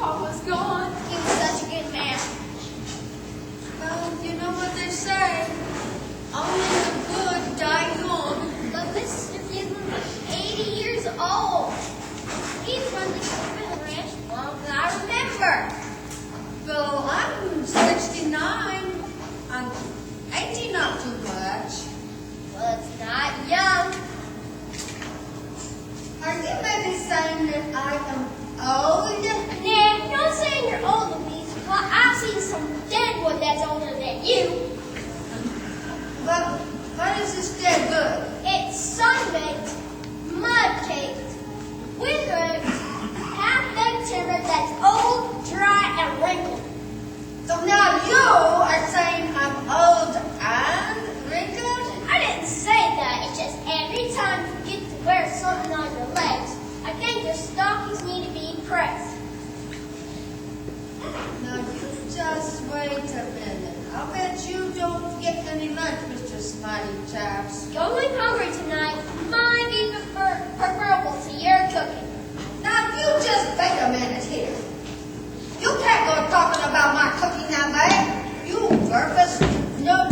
Papa's gone. He was such a good man. Well, you know what they say. Only the good die young. But Mr. Gibbon was 80 years old. He's run the Gibbon Ranch longer than I remember. Well, I'm 69. I'm 80, not too much. Well, it's not young. Are you maybe saying that I am old? Nah, don't say you're old, Louise. Well, I've seen some deadwood that's older than you. Well, what is this dead wood? It's sun-baked, mud-caked, withered, half-baked timber that's old, dry, and wrinkled. So now you are saying I'm old and wrinkled? I didn't say that. It's just every time you get to wear something on your legs, I think your stockings need to be pressed. Now, you just wait a minute. I'll bet you don't get any lunch, Mr. Smarty Chaps. Going hungry tonight might be preferable to your cooking. Now, you just wait a minute here. You can't go talking about my cooking that way. You purpose. No.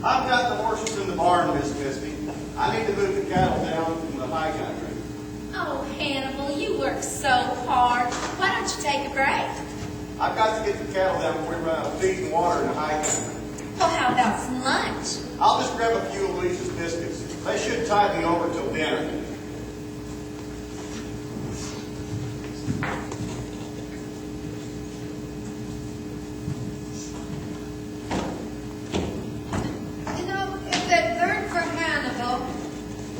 I've got the horses in the barn, Miss Misty. I need to move the cattle down from the high country. Oh, Hannibal, you work so hard. Why don't you take a break? I've got to get the cattle down where we're feeding water in the high country. Well, how about some lunch? I'll just grab a few of Lisa's biscuits. They should tide me over till dinner. You know, if it weren't for Hannibal,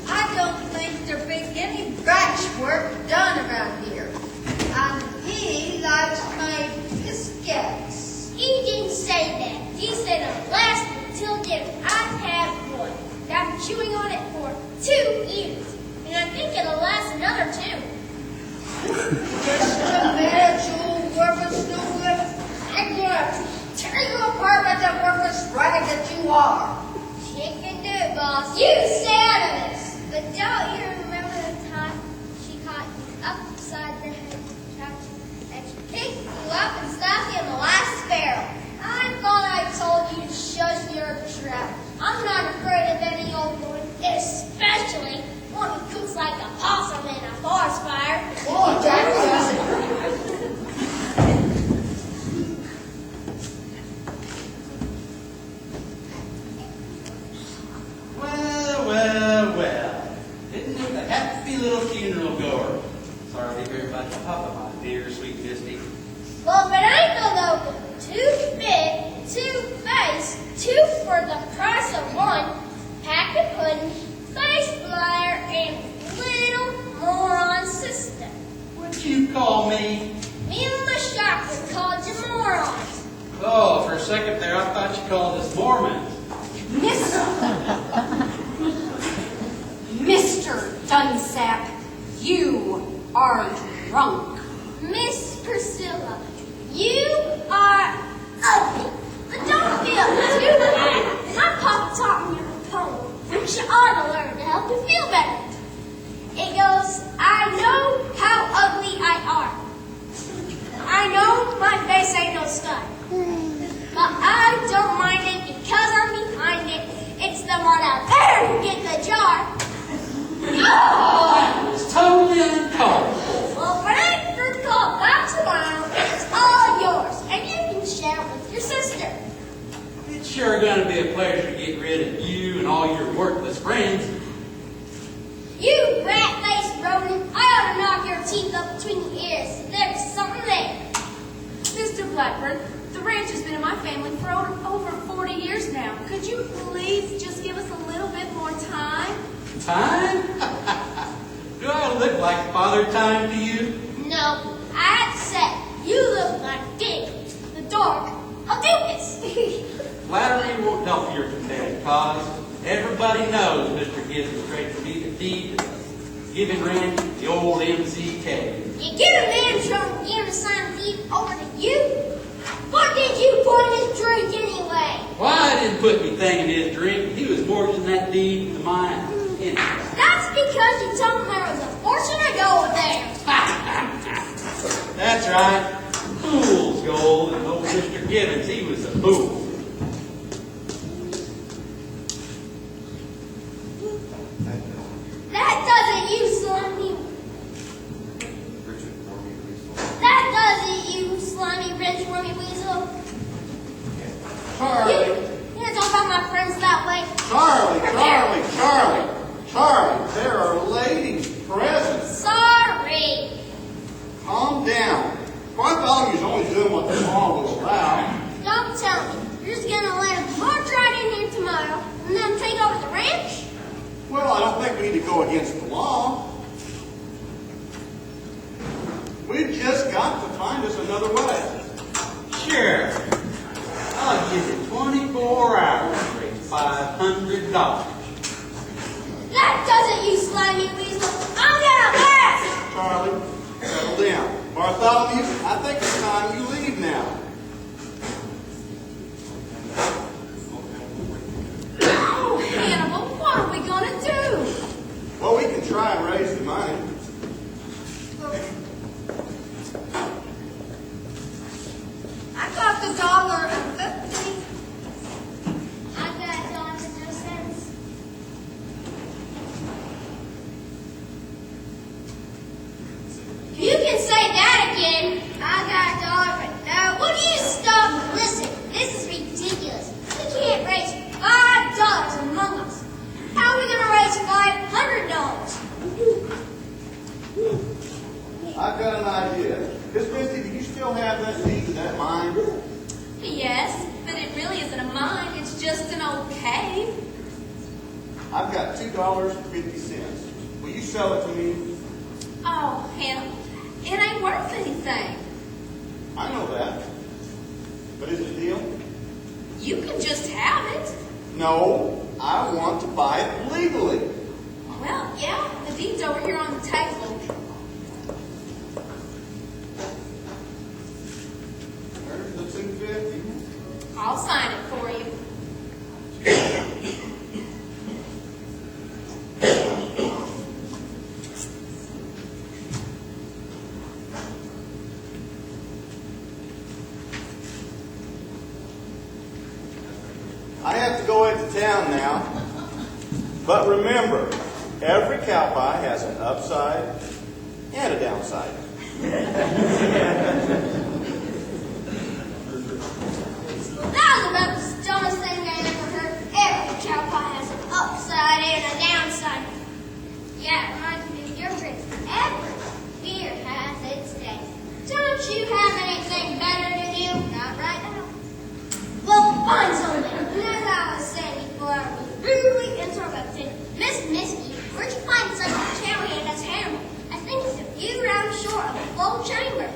I don't think there'd be any batch work done around here. And he likes my biscuits. He didn't say that. He said it'll last until dinner. I've had one. I've been chewing on it for 2 years. And I think it'll last another 2. Just a minute, you worthless stupid. I'm gonna tear you apart like the worthless rag that you are. Chicken do, boss. You stay out of this. But don't you remember the time she caught you upside the head and she picked you up and stopped you in the last barrel? I thought I told you to shush your trap. I'm not afraid of any old woman, especially one who cooks like a possum in a forest fire. Oh, Jack. Well. Isn't it a happy little funeral goer? Sorry to hear about your papa, my dear sweet Misty. Well, but I ain't no too big, too face, 2 for the price of 1, pack of pudding, face flyer, and little moron sister. What'd you call me? Me and the shopper called you morons. Oh, for a second there, I thought you called us Mormons. Mr. Dunsap, you are drunk. Miss Priscilla, you are ugly. But don't feel too bad. My papa taught me a poem, which you ought to learn to help you feel better. It goes, I know how ugly I are. I know my face ain't no stud. But I don't mind it because I'm behind it. It's the one out there who get the jar. Oh, it's totally uncalled for. Well, when I first call back tomorrow, it's all yours. And you can share it with your sister. It's sure going to be a pleasure to get rid of you and all your worthless friends. You rat-faced rodent, I ought to knock your teeth up between the ears. There's something there. Mr. Blackburn, the ranch has been in my family for over 40 years now. Could you please just give us a little bit more time? Time? Do I look like Father Time to you? No, I had to say, you look like Dick, the dog, a doofus. Flattery won't help your pathetic cause. Everybody knows Mr. Gibbs is ready to be the deed of Gibbon Ranch, the old MCK. You get a man trying to give a sign deed over to you? What did you put in his drink anyway? Why I didn't put anything in his drink? He was mortgaging that deed to mine. Anyway. That's because you told him there was a fortune of gold there. That's right. Fool's gold, and old Mr. Gibbons, he was a fool. That doesn't you, slimy. That doesn't you, slimy rich wormy weasel. Charlie, You don't talk about my friends that way. Charlie, there are ladies present. Sorry. Calm down. Well, I thought you was only doing what the law would allow. Don't tell me. You're just gonna let him march right in here tomorrow and then take over the ranch? Well, I don't think we need to go against the law. We've just got to find us another way. Sure. I'll give you 24 hours to raise $500. That doesn't you, slimy weasel. I'm gonna last. Charlie, settle down. Bartholomew, I think it's time you leave now. Oh, Hannibal, what are we gonna do? Well, we can try and raise the money. I got the $1.50. I got $1.02. You can say that again. I got $1. Now, will you stop? Listen, this is ridiculous. We can't raise $5 among us. How are we going to raise $500? I've got an idea. Miss Misty, do you still have that deed to that mine? Yes, but it really isn't a mine. It's just an old cave. I've got $2.50. Will you sell it to me? Oh, Hannibal, it ain't worth anything. I know that. But is it a deal? You can just have it. No, I want to buy it legally. Well, yeah, the deed's over here on the table. There's the $2.50. I'll sign it for you. I have to go into town now. But remember, every cow pie has an upside and a downside. That was about the dumbest thing I ever heard. Every cow pie has an upside and a downside. Yeah, it reminds me of your phrase. Every beer has its day. Don't you have anything better to do? Not right now. Well, find something. And as I was saying before, I was rudely interrupted. Miss Misty, where'd you find such a cowhand as Hannibal? I think he's a few rounds short of a full chamber.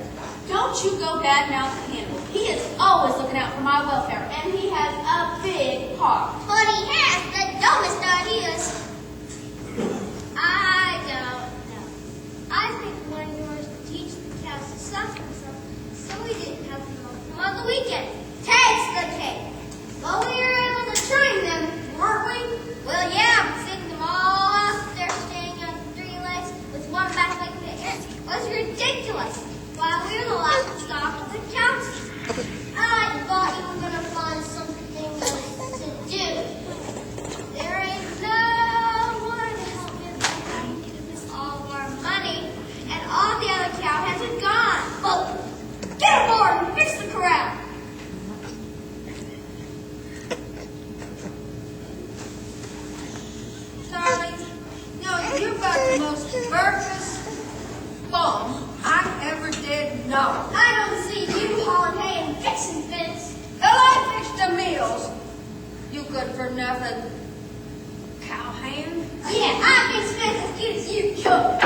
Don't you go bad-mouthing Hannibal. He is always looking out for my welfare, and he has a big heart. But he has the dumbest ideas. I don't know. I think one of yours would teach the cows to suck themselves, so we didn't have to milk them on the weekend. Takes the cake. Well, we were able to train them, weren't we? Well, yeah, sitting them all up there standing on 3 legs with one back leg in the air was ridiculous. While we were the livestock of the cows. I thought you were going to find something to do. There ain't no one to help me if I give us all of our money, and all the other cowheads are gone. Well, get aboard and fix the corral. Darling, no, you got the most purpose bum I ever did know. I don't see you hauling hay and fixing things. Well, I fixed the meals. You good for nothing cowhand. Yeah, I fix things as good as you cook.